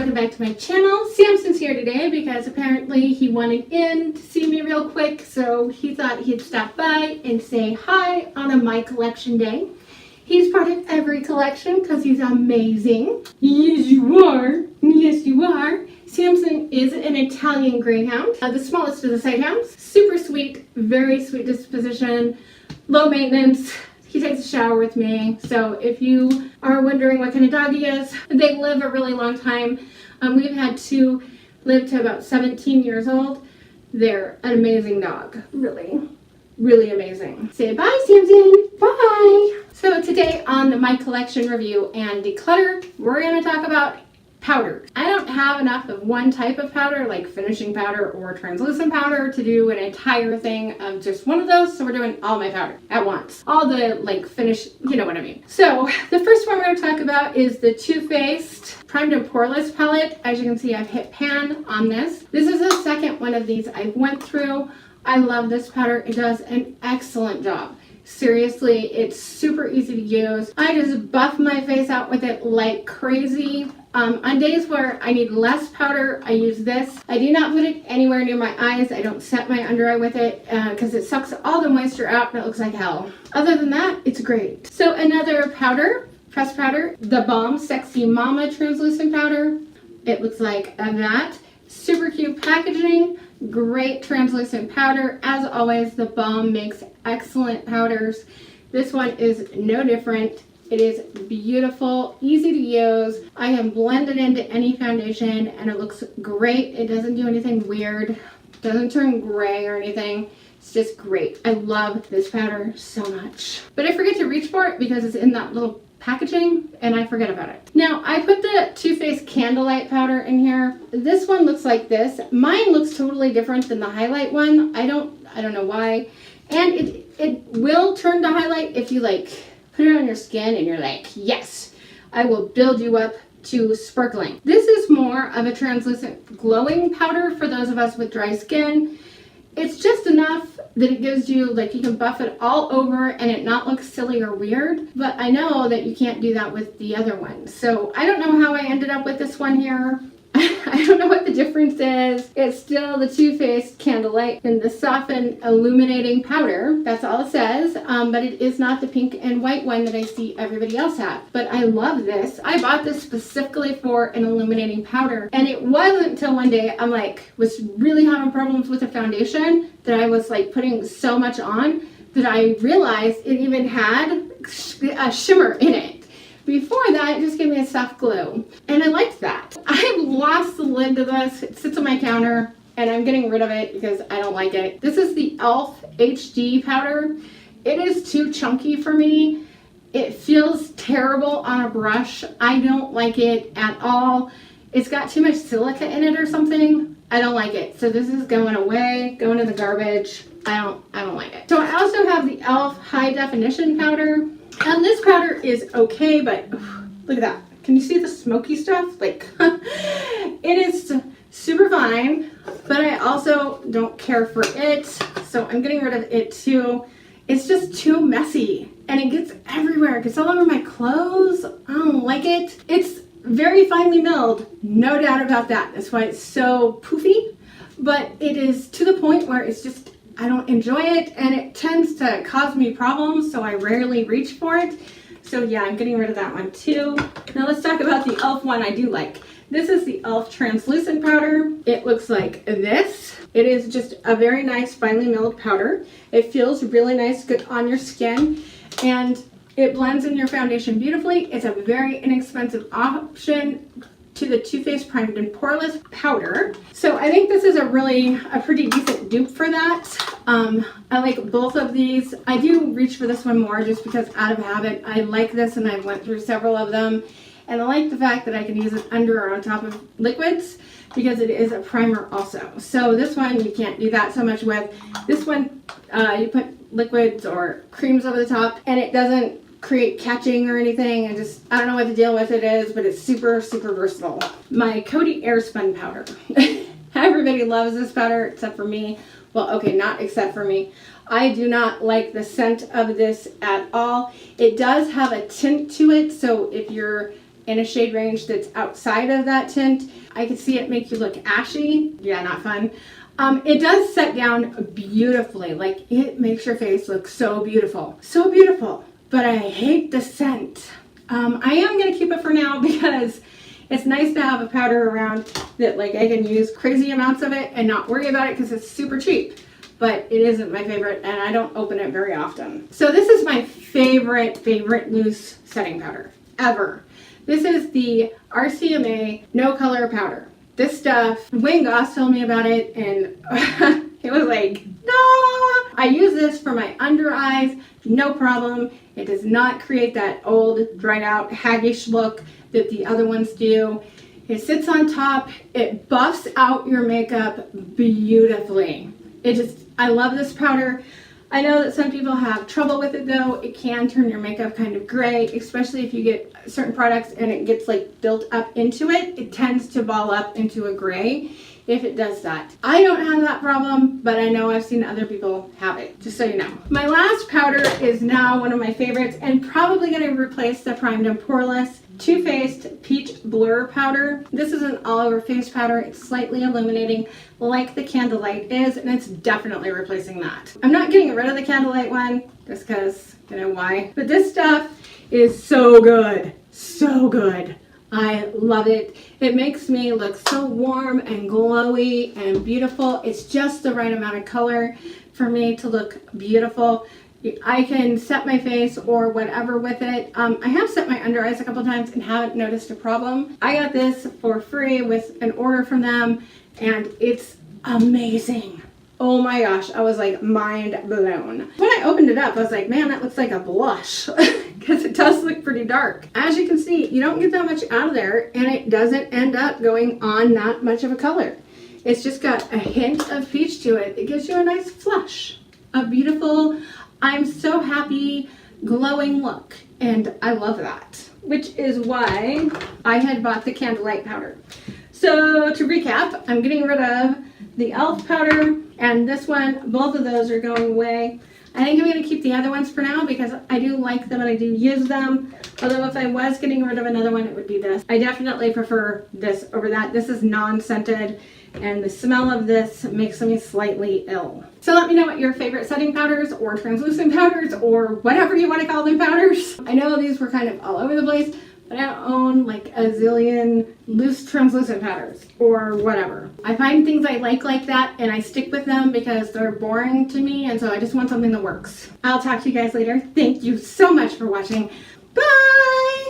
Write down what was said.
welcome back to my channel. Samson's here today because apparently he wanted in to see me real quick, so he thought he'd stop by and say hi on a My Collection day. He's part of every collection because he's amazing. Yes, you are. Yes, you are. Samson is an Italian Greyhound, the smallest of the sighthounds. Super sweet, very sweet disposition, low maintenance. He takes a shower with me, so if you are wondering what kind of dog he is, they live a really long time. We've had two live to about 17 years old. They're an amazing dog, really, really amazing. Say bye, Samson. Bye. So today on the My Collection review and declutter, we're going to talk about powder. I don't have enough of one type of powder, like finishing powder or translucent powder, to do an entire thing of just one of those, so we're doing all my powder at once. All the like finish, you know what I mean. So the first one we're going to talk about is the Too Faced Primed and Poreless palette. As you can see, I've hit pan on this. This is the second one of these I went through. I love this powder. It does an excellent job. Seriously, it's super easy to use. I just buff my face out with it like crazy. On days where I need less powder, I use this. I do not put it anywhere near my eyes. I don't set my under eye with it because it sucks all the moisture out and it looks like hell. Other than that, it's great. So another powder, pressed powder, the Balm Sexy Mama translucent powder. It looks like that. Super cute packaging. Great translucent powder. As always, the Balm makes excellent powders. This one is no different. It is beautiful, easy to use. I can blend it into any foundation and it looks great. It doesn't do anything weird. Doesn't turn gray or anything. It's just great. I love this powder so much. But I forget to reach for it because it's in that little packaging and I forget about it. Now I put the Too Faced Candlelight powder in here. This one looks like this. Mine looks totally different than the highlight one. I don't know why. And it will turn to highlight if you like put it on your skin and you're like, yes, I will build you up to sparkling. This is more of a translucent glowing powder for those of us with dry skin. It's just enough that it gives you, like, you can buff it all over and it not look silly or weird, but I know that you can't do that with the other one. So I don't know how I ended up with this one here. I don't know what the difference is. It's still the Too Faced Candlelight in the Soften Illuminating Powder. That's all it says, but it is not the pink and white one that I see everybody else have. But I love this. I bought this specifically for an illuminating powder, and it wasn't until one day I'm like, was really having problems with the foundation that I was like putting so much on that I realized it even had a shimmer in it. Before that, it just gave me a soft glow, and I liked that. I've lost the lid to this. It sits on my counter, and I'm getting rid of it because I don't like it. This is the e.l.f. HD powder. It is too chunky for me. It feels terrible on a brush. I don't like it at all. It's got too much silica in it or something. I don't like it. So this is going away, going to the garbage. I don't like it. So I also have the e.l.f. High Definition powder. And this powder is okay, but look at that. Can you see the smoky stuff? Like, it is super fine, but I also don't care for it. So I'm getting rid of it too. It's just too messy and it gets everywhere. It gets all over my clothes. I don't like it. It's very finely milled, no doubt about that. That's why it's so poofy, but it is to the point where it's just, I don't enjoy it, and it tends to cause me problems, so I rarely reach for it. So yeah, I'm getting rid of that one too. Now let's talk about the e.l.f. one I do like. This is the e.l.f. Translucent Powder. It looks like this. It is just a very nice finely milled powder. It feels really nice, good on your skin, and it blends in your foundation beautifully. It's a very inexpensive option to the Too Faced Primed and Poreless powder. So I think this is a pretty decent dupe for that. I like both of these. I do reach for this one more just because out of habit. I like this and I went through several of them. And I like the fact that I can use it under or on top of liquids because it is a primer also. So this one you can't do that so much with. This one you put liquids or creams over the top and it doesn't create catching or anything. I don't know what the deal with it is, but it's super, super versatile. My Coty Airspun powder. Everybody loves this powder except for me. Well, okay, not except for me. I do not like the scent of this at all. It does have a tint to it, so if you're in a shade range that's outside of that tint, I could see it make you look ashy. Yeah, not fun. It does set down beautifully. Like, it makes your face look so beautiful. So beautiful. But I hate the scent. I am going to keep it for now because it's nice to have a powder around that like I can use crazy amounts of it and not worry about it because it's super cheap. But it isn't my favorite and I don't open it very often. So this is my favorite loose setting powder ever. This is the RCMA No Color Powder. This stuff, Wayne Goss told me about it and it was like, no! I use this for my under eyes, no problem. It does not create that old, dried out, haggish look that the other ones do. It sits on top. It buffs out your makeup beautifully. I love this powder. I know that some people have trouble with it though. It can turn your makeup kind of gray, especially if you get certain products and it gets like built up into it. It tends to ball up into a gray if it does that. I don't have that problem, but I know I've seen other people have it, just so you know. My last powder is now one of my favorites and probably gonna replace the Primed and Poreless Too Faced Peach Blur Powder. This is an all-over face powder. It's slightly illuminating like the Candlelight is, and it's definitely replacing that. I'm not getting rid of the Candlelight one, just because, you know why. But this stuff is so good, so good. I love it. It makes me look so warm and glowy and beautiful. It's just the right amount of color for me to look beautiful. I can set my face or whatever with it. I have set my under eyes a couple times and haven't noticed a problem. I got this for free with an order from them and it's amazing. Oh my gosh, I was like mind blown. When I opened it up, I was like, man, that looks like a blush because it does look pretty dark. As you can see, you don't get that much out of there and it doesn't end up going on that much of a color. It's just got a hint of peach to it. It gives you a nice flush, a beautiful, I'm so happy, glowing look. And I love that, which is why I had bought the Candlelight powder. So to recap, I'm getting rid of the e.l.f. powder and this one. Both of those are going away. I think I'm going to keep the other ones for now because I do like them and I do use them. Although if I was getting rid of another one, it would be this. I definitely prefer this over that. This is non-scented and the smell of this makes me slightly ill. So let me know what your favorite setting powders or translucent powders or whatever you want to call them powders. I know these were kind of all over the place, but I don't own like a zillion loose translucent powders or whatever. I find things I like that and I stick with them because they're boring to me and so I just want something that works. I'll talk to you guys later. Thank you so much for watching. Bye!